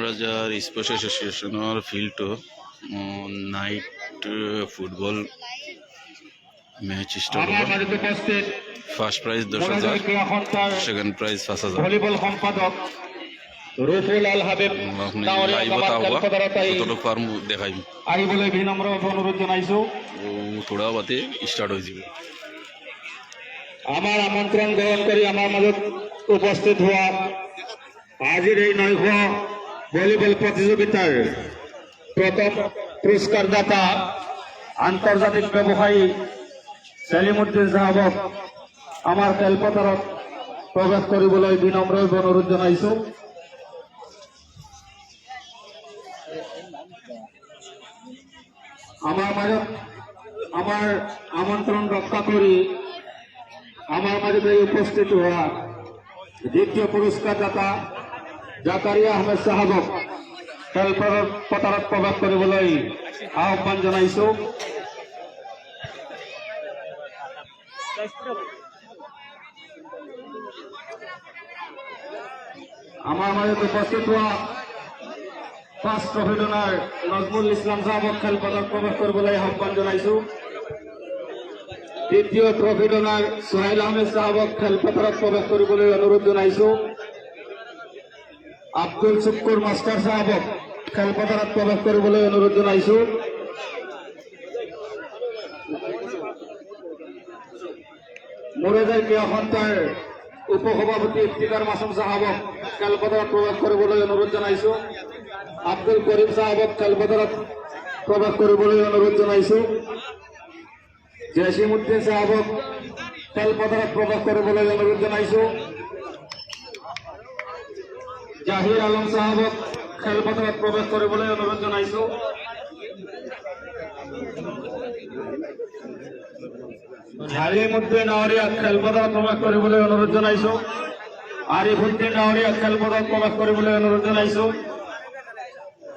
রাজার স্পোর্টস অ্যাসোসিয়েশনের field night football match start হবে। First prize 10,000, second prize 5,000। Volleyball সম্পাদক রুফুল আল হাবিব দেখাই আহিবলৈ বিনম্ৰ অনুৰোধ জনাইছো। থোড়া বাতে স্টাৰ্ট হয়ে যাবে। আমাৰ আমন্ত্ৰণ গ্ৰহণ কৰি আমাৰ মাজত উপস্থিত হোৱা আজিৰ এই 9শ ভলিবল প্ৰতিযোগিতাৰ প্ৰথম পুৰস্কাৰদাতা আন্তৰ্জাতিক ব্যৱসায়ী সেলিমুদ্দিন সাহাবক আমাৰ খেলপথাৰত প্ৰৱেশ কৰিবলৈ বিনম্ৰ অনুৰোধ জনাইছো। আমাৰ মাজত আমাৰ আমন্ত্ৰণ ৰক্ষা কৰি আমাৰ মাজত উপস্থিত হোৱা দ্বিতীয় পুৰস্কাৰদাতা জাকাৰিয়া আহমেদ সাহাবক খেলপথাৰত প্ৰৱেশ কৰিবলৈ আহ্বান জনাইছো। আমাৰ মাজত উপস্থিত হোৱা first trophy donor Nazmul Islam সাহাবক খেলপথাৰত প্ৰৱেশ কৰিবলৈ আহ্বান জনাইছো। দ্বিতীয় ট্ৰফি ডনাৰ সোহেল আহমেদ সাহাবক খেলপথাৰত প্ৰৱেশ কৰিবলৈ অনুৰোধ জনাইছো। আব্দুল শুকুৰ মাষ্টাৰ সাহাবক খেলপথাৰত প্ৰৱেশ কৰিবলৈ অনুৰোধ জনাইছো। মুৰাদাই ক্ৰীড়া সন্থাৰ উপসভাপতি ইফতিকাৰ মাছুম সাহাবক খেলপথাৰত প্ৰৱেশ কৰিবলৈ অনুৰোধ জনাইছো। আব্দুল কৰিম সাহাবক খেলপথাৰত প্ৰৱেশ কৰিবলৈ অনুৰোধ জনাইছো। জেছিমুদ্দিন সাহাবক খেলপথাৰত প্ৰৱেশ কৰিবলৈ অনুৰোধ জনাইছো। জাহিৰ আলম সাহাবক খেলপথাৰত প্ৰৱেশ কৰিবলৈ অনুৰোধ জনাইছো। হালিমুদ্দিন নাৱৰীয়াক খেলপথাৰত প্ৰৱেশ কৰিবলৈ অনুৰোধ জনাইছো। আৰিফুদ্দিন নাৱৰীয়াক খেলপথাৰত প্ৰৱেশ কৰিবলৈ অনুৰোধ জনাইছো।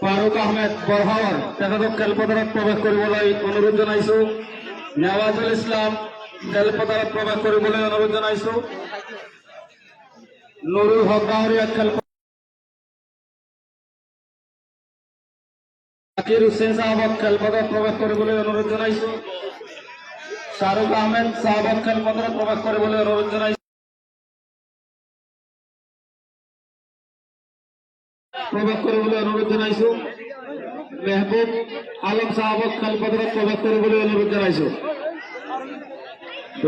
ফাৰুক আহমেদ বৰহাৱৰ তেখেতক খেলপথাৰত প্ৰৱেশ কৰিবলৈ অনুৰোধ জনাইছো। নেৱাজুল ইছলাম খেলপথাৰত প্ৰৱেশ কৰিবলৈ অনুৰোধ জনাইছো। নুৰুল হক নাৱৰীয়াক জাকিৰ হুছেইন সাহাবক খেলপথাৰত প্ৰৱেশ কৰিবলৈ অনুৰোধ জনাইছো। শাহৰুখ আহমেদ সাহাবক খেলপথাৰত প্ৰৱেশ কৰিবলৈ অনুৰোধ জনাইছো। প্ৰৱেশ কৰিবলৈ অনুৰোধ জনাইছো। মেহবুব আলম সাহাবক খেলপথাৰত প্ৰৱেশ কৰিবলৈ অনুৰোধ জনাইছো।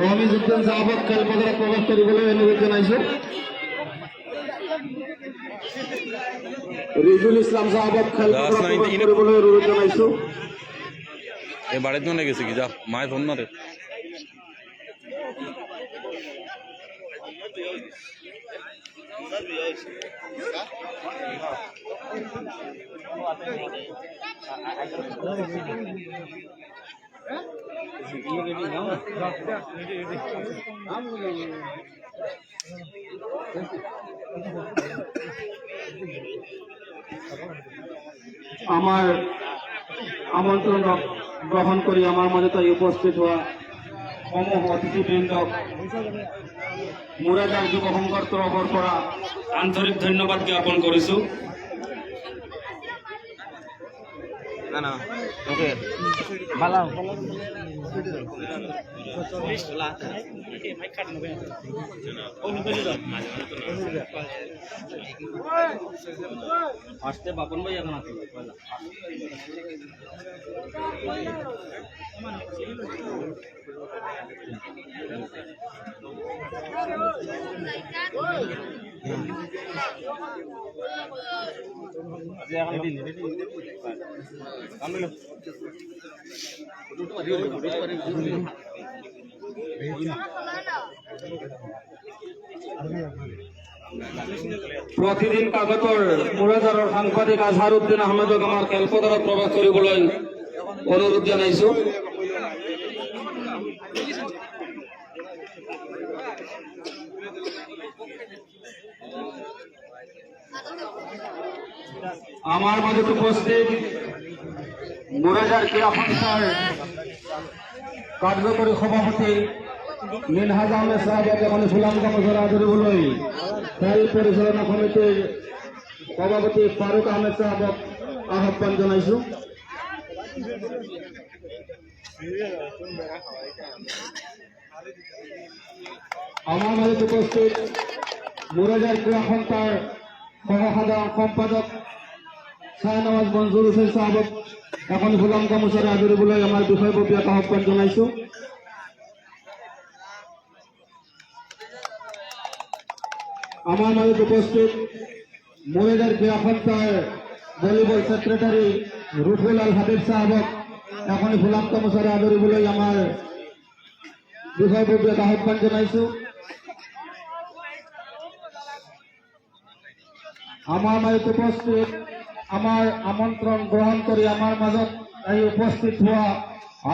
ৰমিজুদ্দিন সাহাবক খেলপথাৰত প্ৰৱেশ কৰিবলৈ অনুৰোধ জনাইছো। ৰিজুল ইছলাম সাহাবক খেলপথাৰত প্ৰৱেশ কৰিবলৈ অনুৰোধ জনাইছো। এই বাড়িত মনে গেছে কি যা মায়ে ফোন মাৰে। আমাৰ আমন্ত্ৰণ গ্ৰহণ কৰি আমাৰ মাজতে উপস্থিত হোৱা সমূহ অতিথিবৃন্দক মুৰাদাৰ যুৱ সংঘৰ তৰফৰ পৰা আন্তৰিক ধন্যবাদ জ্ঞাপন কৰিছো। আসতে বাপন ভাই এখন আছে प्रतिदिन कागतर मुरादाৰৰ সাংবাদিক আজহাৰউদ্দিন আহমেদক আমাৰ খেলপথাৰত প্ৰৱেশ কৰিবলৈ অনুৰোধ জনাইছো। আমাৰ মাজত উপস্থিত মুৰাদাৰ ক্ৰীড়া সন্থাৰ কাৰ্যকৰী সভাপতি মিনহাজ আহমেদ সাহেবক এখন ফুলাম কামজৰা ধৰিবলৈ খেল পরিচালনা কমিটির সভাপতি ফারুক আহমেদ সাহেবক আহ্বান জানাইছো। আমার মাঝে উপস্থিত মুরাজার ক্রীড়া সন্থার সহসাধারণ সম্পাদক শাহনওয়াজ মঞ্জুর হোসেন সাহেবক এখন গোলাম গামোচাৰে আদৰিবলৈ আমাৰ বিষয়ববীয়াক আহ্বান জনাইছো। আমাৰ মাঝে উপস্থিত মুৰাজাৰ ক্ৰীড়া সন্থাৰ ভলিবল সেক্ৰেটাৰি ৰুফুল আল হাবিব সাহেবক এখন গোলাম গামোচাৰে আদৰিবলৈ আমাৰ বিষয়ববীয়াক আহ্বান জনাইছো। আমার মাঝে উপস্থিত আমার আমন্ত্রণ গ্রহণ করে আমার মাজত এই উপস্থিত হওয়া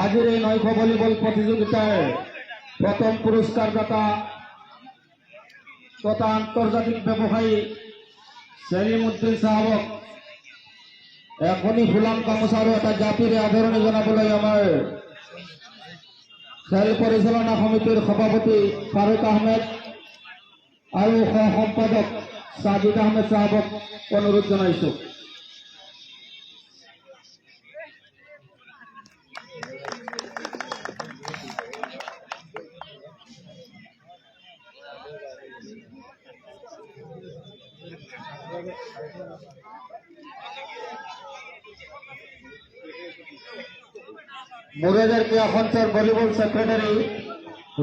আজির এই নৈশ ভলিবল প্রতিযোগিতায় প্রথম পুরস্কারদাতা তথা আন্তর্জাতিক ব্যবসায়ী সেলিমউদ্দিন সাহেবক এখনই গোলাম গামোচাৰ এটা জাপিৰে আদৰণি জনাবলৈ আমাৰ খেল পৰিচালনা সমিতিৰ সভাপতি ফাৰুক আহমেদ আৰু সহ সম্পাদক সাজিদ আহমেদ সাহেবক অনুৰোধ জনাইছো। মুৰাজাৰ ক্ৰীড়া সন্থাৰ ভলিবল সেক্ৰেটাৰি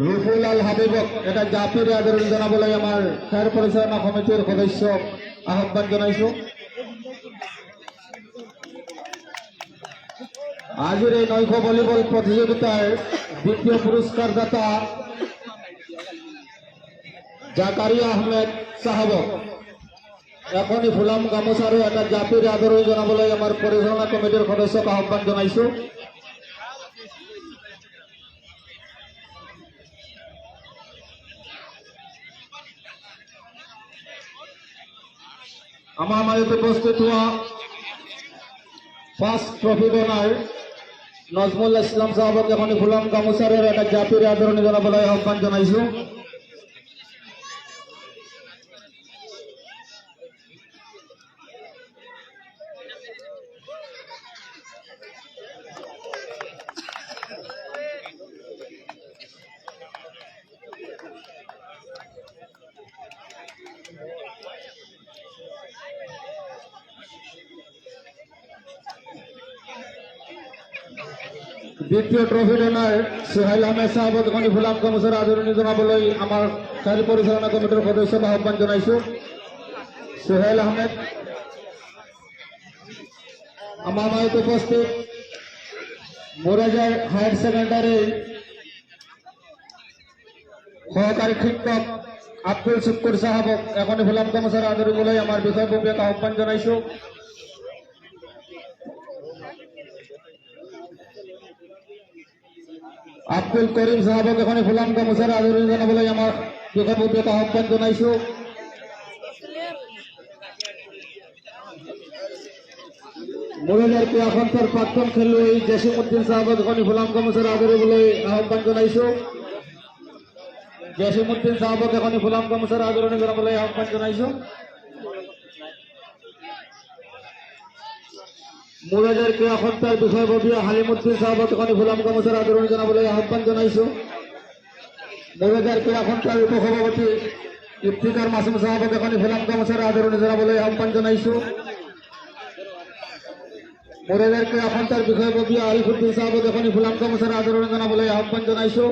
ৰুফুল আল হাবিবক এটা জাপিৰে আদৰণি জনাবলৈ আমাৰ খেল পৰিচালনা সমিতিৰ সদস্যক আহ্বান জনাইছো। আজিৰ এই নৈশ ভলিবল প্ৰতিযোগিতাৰ দ্বিতীয় পুৰস্কাৰদাতা জাকাৰিয়া আহমেদ সাহেবক এখনই গোলাম গামোচাৰ এটা জাপিৰে আদৰণি জনাবলৈ আমাৰ পৰিচালনা কমিটিৰ সদস্যক আহ্বান জনাইছো। আমাৰ মাঝে উপস্থিত হওয়া ফাৰ্স্ট ট্ৰফি উইনাৰ নজমুল ইসলাম সাহেবক এখন গোলাম গামোচাৰ এটা জাপিৰে আদৰণি জনাবলৈ আহ্বান জনাইছো। দ্বিতীয় ট্ৰফি উইনাৰ সোহেল আহমেদ সাহেবক এখন গোলাম গামোচাৰ আদৰণি জনাবলৈ আমাৰ খেল পৰিচালনা কমিটিৰ সদস্যক আহ্বান জনাইছো। সোহেল আহমেদ আমাৰ মাঝে উপস্থিত মুৰাজাৰ হায়াৰ সেকেন্ডাৰি সহকাৰী শিক্ষক আব্দুল শুকুৰ সাহেবক এখন গোলাম গামোচাৰ আদৰিবলৈ আমাৰ বিষয়ববীয়াক আহ্বান জনাইছো। আব্দুল কৰিম সাহেবক এখন গোলাম গামোচাৰ আদৰণি জনাবলৈ আমাৰ বিষয়ববীয়াক আহ্বান জনাইছো। মুৰাজাৰ ক্ৰীড়া সন্থাৰ প্ৰাক্তন খেলুৱৈ জেছিমউদ্দিন সাহেবক এখন গোলাম গামোচাৰ আদৰিবলৈ আহ্বান জনাইছো। জেছিমউদ্দিন সাহেবক এখন গোলাম গামোচাৰ আদৰণি জনাবলৈ আহ্বান জনাইছো। মুৰাজাৰ ক্ৰীড়া সন্থাৰ বিষয়ববীয়া হালিমউদ্দিন সাহেবক এখন গোলাম গামোচাৰ আদৰণি জনাবলৈ আহ্বান জনাইছো। মুৰাজাৰ ক্ৰীড়া সন্থাৰ উপসভাপতি ইফতিখাৰ মাসুম সাহেবক এখন গোলাম গামোচাৰ আদৰণি জনাবলৈ আহ্বান জনাইছো। মুৰাজাৰ ক্ৰীড়া সন্থাৰ বিষয়ববীয়া আৰিফুদ্দিন সাহেবক এখন গোলাম গামোচাৰ আদৰণি জনাবলৈ আহ্বান জনাইছো।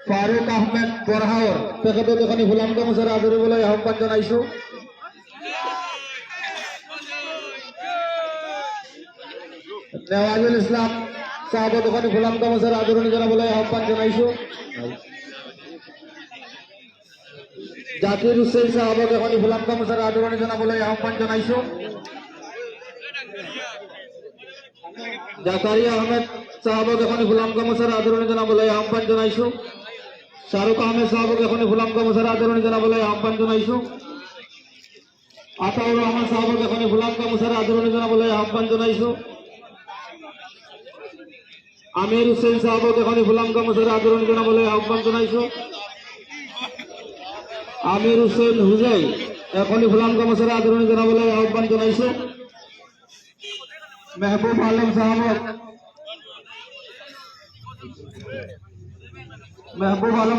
ফাৰুক আহমেদ বৰহাৱৰ তেখেতক এখন গোলাম গামোচাৰ আদৰিবলৈ আহ্বান জনাইছো। নেৱাজুল ইছলাম সাহেবক এখন গোলাম গামোচাৰ আদৰণি জনাবলৈ আহ্বান জনাইছো। জাকিৰ হুসেন সাহেবক এখন গোলাম গামোচাৰ আদৰণি জনাবলৈ আহ্বান জনাইছো। জাকাৰিয়া আহমেদ সাহেবক এখন গোলাম গামোচাৰ আদৰণি জনাবলৈ আহ্বান জনাইছো। শাহৰুখ আহমেদ সাহেবক এখন গোলাম গামোচাৰ আদৰণি জনাবলৈ আহ্বান জনাইছো। আতাউৰ ৰহমান সাহেবক এখন গোলাম গামোচাৰ আদৰণি জনাবলৈ আহ্বান জনাইছো। আমিৰ হুসেন সাহেবক এখন গোলাম গামোচাৰ আদৰণি জনাবলৈ আহ্বান জনাইছো। আমিৰ হুসেন হুজাই এখনই ফুলাম গামোচাৰে আদৰণি জনাবলৈ আহ্বান জনাইছো। মেহবুব আলম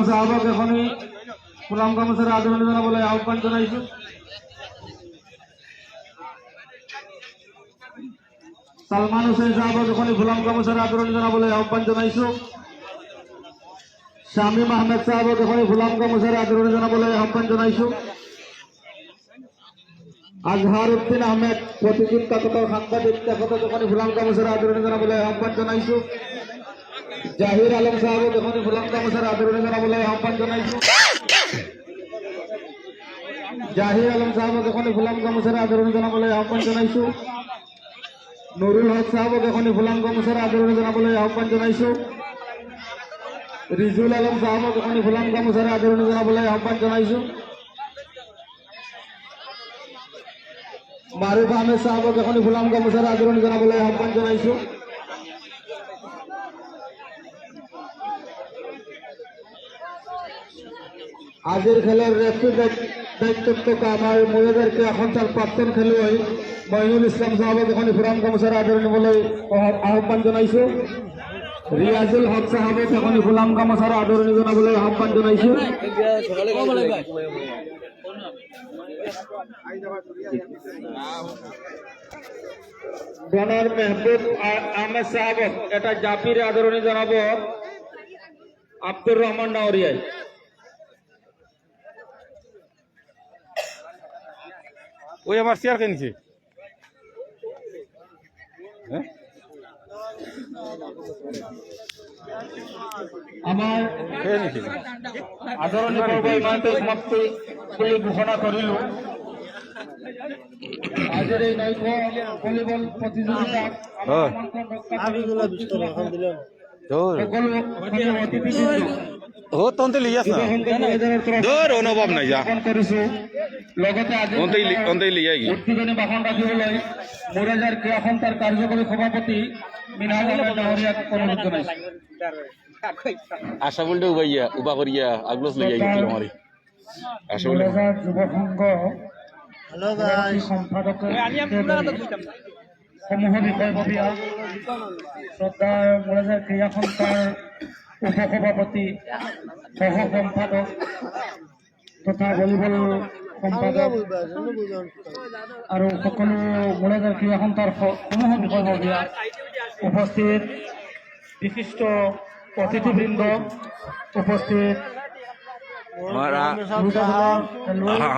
সাহাবক এখনই ফুলাম গামোচাৰে আদৰণি জনাবলৈ আহ্বান জনাইছো। সালমান হুসেন সাহাবক এখনই ফুলাম গামোচাৰে আদৰণি জনাবলৈ আহ্বান জনাইছো। শামীম আহমেদ সাহাবক এখনই ফুলাম গামোচাৰে আদৰণি জনাবলৈ আহ্বান জনাইছো। আজহাৰ উদ্দিন আহমেদ প্ৰতিদিন কাকতাৰ সাংবাদিক তেখেতক এখনই ফুলাম গামোচাৰে আদৰণি জনাবলৈ আহ্বান জনাইছো। জাহিৰ আলম সাহাবক এখনই ফুলাম গামোচাৰে আদৰণি জনাবলৈ আহ্বান জনাইছো। জাহিৰ আলম সাহাবক এখনই ফুলাম গামোচাৰে আদৰণি জনাবলৈ আহ্বান জনাইছো। নুৰুল হক সাহাবক এখনই ফুলাম গামোচাৰে আদৰণি জনাবলৈ আহ্বান জনাইছো। ৰিজুল আলম সাহাবক এখনই ফুলাম গামোচাৰে আদৰণি জনাবলৈ আহ্বান জনাইছো। মাৰুফ আহমেদ সাহাবক এখনই ফুলাম গামোচাৰে আদৰণি জনাবলৈ আহ্বান জনাইছো। আজিৰ খেলৰ ৰেফাৰী দায়িত্বত আমাৰ মহিলাদেৰকে এখন তাৰ প্ৰাক্তন খেলুৱৈ মঈনুল ইসলাম সাহাবক এখনই ফুলাম গামোচাৰে আদৰণি জনাবলৈ আহ্বান জনাইছো। ৰিয়াজুল হক সাহাবক এখনই ফুলাম গামোচাৰে আদৰণি জনাবলৈ আহ্বান জনাইছো। ডনাৰ মেহবুব আহমেদ সাহাবক এটা জাপিৰে আদৰণি জনাব আব্দুৰ ৰহমান নাওৰিয়ায়। ওই আমাৰ চেয়াৰ কিনছে হ্যাঁ আমাৰ খেয়ে নিছি আদৰণি পৰ্ব ইমানতে সমাপ্তি বুলি ঘোষণা কৰিলো। আজিৰ এই নৈশ ভলীবল প্ৰতিযোগিতাত হ্যাঁ সকলো অতিথিবৃন্দ ও তন্তে লিয়াস না ধৰ অনুভব নাই যা কৰিছো। লগতে আজি অন্তে লিয়াই গি উদ্বোধনী ভাষণ ৰাখিবলৈ মোৰাজাৰ ক্ৰীড়া সন্থাৰ কাৰ্যকৰী সভাপতি মিনহাজ আহমেদ ডাঙৰীয়াক অনুৰোধ জনাইছো। আশা বলতে উবা কৰিয়া আগলস লিয়াই গেছিল আমাৰে আশা বলতে মোৰাজাৰ যুৱ সংঘ সম্পাদক সমূহ বিষয়ববীয়া শ্ৰদ্ধা মোৰাজাৰ ক্ৰীড়া সন্থাৰ উপসভাপতি সহ সম্পাদক তথা ভলীবল সম্পাদক আৰু সকলো মোৰাজাৰ ক্ৰীড়া সন্থাৰ সমূহ বিষয়ববীয়া উপস্থিত বিশিষ্ট অতিথিবৃন্দ উপস্থিত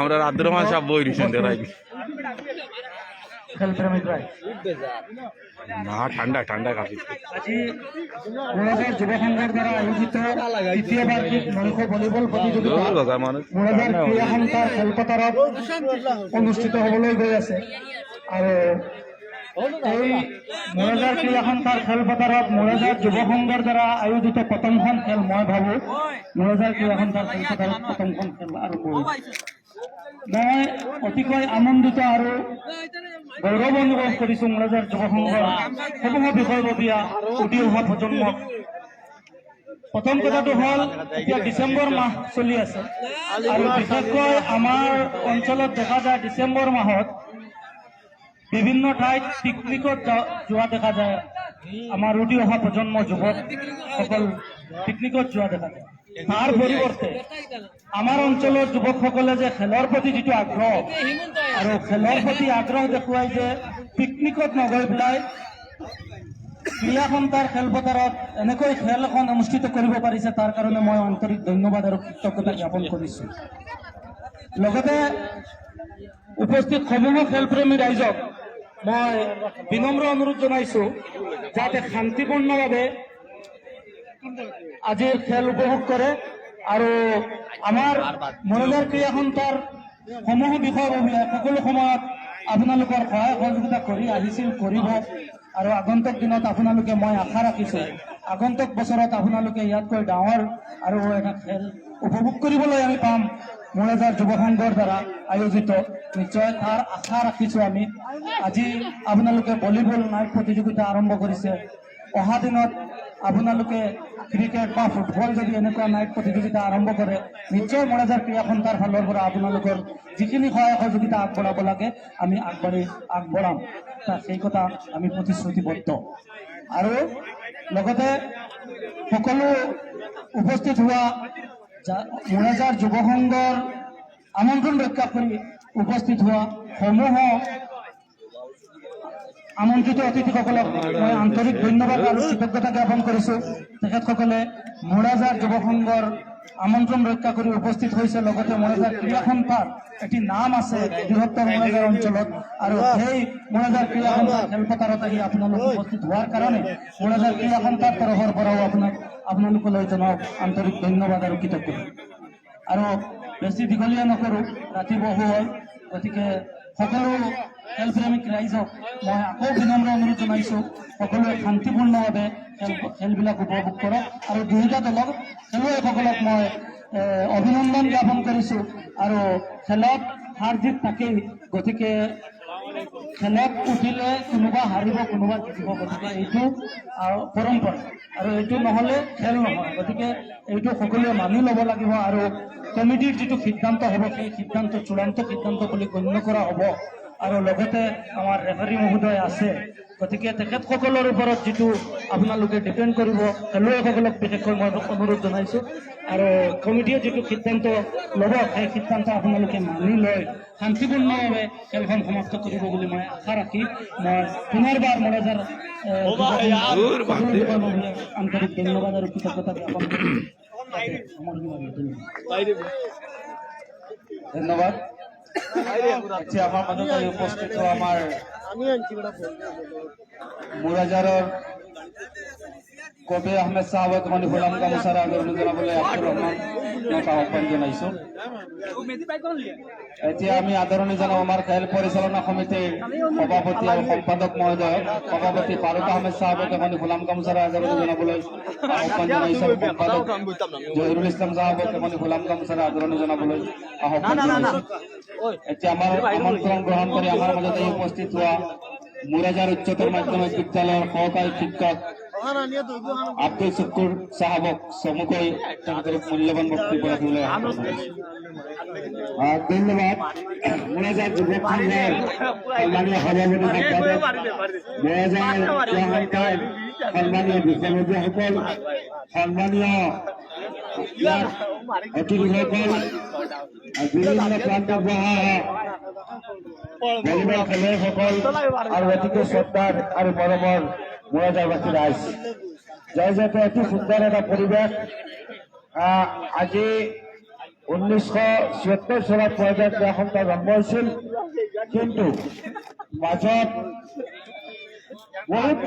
আমরা আব্দুর রহমান সাহেব বই দিছেন দেরাই খেলপ্রেমিক রায় না ঠান্ডা ঠান্ডা কাশি আজি মোৰাজাৰ যুৱ সংঘৰ দ্বাৰা আয়োজিত দ্বিতীয় বাৰ্ষিক নৈশ ভলীবল প্ৰতিযোগিতা মোৰাজাৰ ক্ৰীড়া সন্থাৰ খেলপথাৰত অনুষ্ঠিত হ'বলৈ গৈ আছে। আৰু এই মোৰাজাৰ ক্ৰীড়া সন্থাৰ খেলপথাৰত মোৰাজাৰ যুৱ সংঘৰ দ্বাৰা আয়োজিত প্ৰথমখন খেল মই ভাবোঁ মোৰাজাৰ ক্ৰীড়া সন্থাৰ খেলপথাৰত প্ৰথমখন খেল আৰম্ভ হৈছে। মই অতিকৈ আনন্দিত আৰু গৌৰৱ অনুভৱ কৰিছোঁ মোৰাজাৰ যুৱ সংঘৰ সমূহ বিষয়ববীয়া উঠি অহা প্ৰজন্মক। প্ৰথম কথাটো হ'ল এতিয়া ডিচেম্বৰ মাহ চলি আছে আৰু বিশেষকৈ আমাৰ অঞ্চলত দেখা যায় ডিচেম্বৰ মাহত বিভিন্ন ঠাইত পিকনিকত যোৱা দেখা যায়। আমাৰ উঠি অহা প্ৰজন্ম যুৱকসকল পিকনিকত যোৱা দেখা যায়। তাৰ পৰিৱৰ্তে আমাৰ অঞ্চলৰ যুৱকসকলে যে খেলৰ প্ৰতি যিটো আগ্ৰহ আৰু খেলৰ প্ৰতি আগ্ৰহ দেখুৱাই যে পিকনিকত নগৈ পেলাই ক্ৰীড়া সন্থাৰ খেলপথাৰত এনেকৈ খেল এখন অনুষ্ঠিত কৰিব পাৰিছে তাৰ কাৰণে মই আন্তৰিক ধন্যবাদ আৰু কৃতজ্ঞতা জ্ঞাপন কৰিছোঁ। লগতে উপস্থিত সমূহ খেলপ্ৰেমী ৰাইজক মই বিনম্ৰ অনুৰোধ জনাইছোঁ যাতে শান্তিপূৰ্ণভাৱে আজিৰ খেল উপভোগ কৰে আৰু আমাৰ মোৰাজাৰ ক্ৰীড়া সন্থাৰ সমূহ বিষয়ববীয়া সকলো সময়ত আপোনালোকৰ সহায় সহযোগিতা কৰি আহিছিল কৰিব আৰু আগন্তুক দিনত আপোনালোকে মই আশা ৰাখিছোঁ আগন্তুক বছৰত আপোনালোকে ইয়াতকৈ ডাঙৰ আৰু এটা খেল উপভোগ কৰিবলৈ আমি পাম মোৰাজাৰ যুৱ সংঘৰ দ্বাৰা আয়োজিত। নিশ্চয় তাৰ আশা ৰাখিছোঁ আমি। আজি আপোনালোকে ভলীবল নাইট প্ৰতিযোগিতা আৰম্ভ কৰিছে। অহা দিনত আপোনালোকে ক্ৰিকেট বা ফুটবল যদি এনেকুৱা নাইট প্ৰতিযোগিতা আৰম্ভ কৰে, নিশ্চয় মৰাজাৰ ক্ৰীড়া সন্থাৰ ফালৰ পৰা আপোনালোকৰ যিখিনি সহায় সহযোগিতা আগবঢ়াব লাগে আমি আগবঢ়াম। সেই কথা আমি প্ৰতিশ্ৰুতিবদ্ধ। আৰু লগতে সকলো উপস্থিত হোৱা মৰাজাৰ যুৱ সংঘৰ আমন্ত্ৰণ ৰক্ষা কৰি উপস্থিত হোৱা সমূহ আমন্ত্ৰিত অতিথিসকলক মই আন্তৰিক ধন্যবাদ আৰু কৃতজ্ঞতা জ্ঞাপন কৰিছো। তেখেতসকলে মৰাজাৰ যুৱ সংঘৰ আমন্ত্ৰণ ৰক্ষা কৰি উপস্থিত হৈছে। লগতে মৰাজাৰ ক্ৰীড়া সন্থাৰ এটি নাম আছে বৃহত্তৰ মৰাজাৰ অঞ্চলত, আৰু সেই মৰাজাৰ ক্ৰীড়া সন্থাৰ খেলপথাৰত আহি আপোনালোক উপস্থিত হোৱাৰ কাৰণে মৰাজাৰ ক্ৰীড়া সন্থাৰ তৰফৰ পৰাও আপোনালোকলৈ জনাওক আন্তৰিক ধন্যবাদ আৰু কৃতজ্ঞতা। আৰু বেছি দীঘলীয়া নকৰোঁ, ৰাতি বহু হ'ল, গতিকে সকলো খেলপ্ৰেমিক ৰাইজক মই আকৌ বিনম্ৰ অনুৰোধ জনাইছোঁ সকলোৱে শান্তিপূৰ্ণভাৱে খেলবিলাক উপভোগ কৰক। আৰু দুয়োটা দলক খেলুৱৈসকলক মই অভিনন্দন জ্ঞাপন কৰিছোঁ। আৰু খেলত হাৰ জিত থাকেই, গতিকে খেলত উঠিলে কোনোবা হাৰিব কোনোবা জিকিব, গতিকে এইটো পৰম্পৰা আৰু এইটো নহ'লে খেল নহয়। গতিকে এইটো সকলোৱে মানি ল'ব লাগিব আৰু কমিটিৰ যিটো সিদ্ধান্ত হ'ব সেই সিদ্ধান্ত চূড়ান্ত সিদ্ধান্ত বুলি গণ্য কৰা হ'ব। আৰু লগতে আমাৰ ৰেফাৰী মহোদয় আছে, গতিকে তেখেতসকলৰ ওপৰত যিটো আপোনালোকে ডিপেণ্ড কৰিব, খেলুৱৈসকলক বিশেষকৈ মই অনুৰোধ জনাইছোঁ। আৰু কমিটিয়ে যিটো সিদ্ধান্ত ল'ব সেই সিদ্ধান্ত আপোনালোকে মানি লৈ শান্তিপূৰ্ণভাৱে খেলখন সমাপ্ত কৰিব বুলি মই আশা ৰাখি মই পুনৰবাৰ মৰাজাৰ আন্তৰিক ধন্যবাদ আৰু কৃতজ্ঞতা জ্ঞাপন কৰিম। ধন্যবাদ। এতিয়া আমাৰ মাজতে উপস্থিত হোৱা আমাৰ মৰাজাৰৰ কবিৰ আহমেদ চাহাবক মানে গোলাম গামোচাৰ আদৰণি জনাবলৈ আব্দুৰ ৰহমান আহ্বান জনাইছোঁ। এতিয়া আমি আদৰণি জনাম আমাৰ খেল পৰিচালনা সমিতিৰ সভাপতি আৰু সম্পাদক মহোদয়ক। সভাপতি ফাৰুক আহমেদ চাহাবক মানে গোলাম গামোচাৰ আদৰণি জনাবলৈ আহ্বান জনাইছোঁ। সম্পাদক জহিৰুল ইছলাম চাহাবক মানে গোলাম গামোচাৰ আদৰণি জনাবলৈ আহ্বান জনাইছোঁ। এতিয়া আমাৰ আমন্ত্ৰণ গ্ৰহণ কৰি আমাৰ মাজতে উপস্থিত হোৱা মৰাজাৰ উচ্চতৰ মাধ্যমিক বিদ্যালয়ৰ সহকাৰী শিক্ষক আব্দুল শুকুৰ চাহাবক চমুকৈ তেখেতৰ মূল্যবান বক্তব্য ৰাখিবলৈ ধন্যবাদ। মৰাজাৰ যুৱ সংঘৰ সন্মানীয় সভাপতি সম্পাদক, মৰাজাৰ সংস্থাৰ সন্মানীয় বিষয়ববীয়াসকল, সন্মানীয় অতিথিসকল, বিভিন্ন প্ৰান্তত বহা ভলীবল খেলুৱৈসকল আৰু অতিকে শ্ৰদ্ধাৰ আৰু মৰমৰ মৰাজাৰবাসী ৰাইজ, জয়তে অতি সুন্দৰ এটা পৰিৱেশ। আজি 1976 চনত মৰাজাৰ ক্ৰীড়া সন্থা জন্ম হৈছিল, কিন্তু মাজত বহুত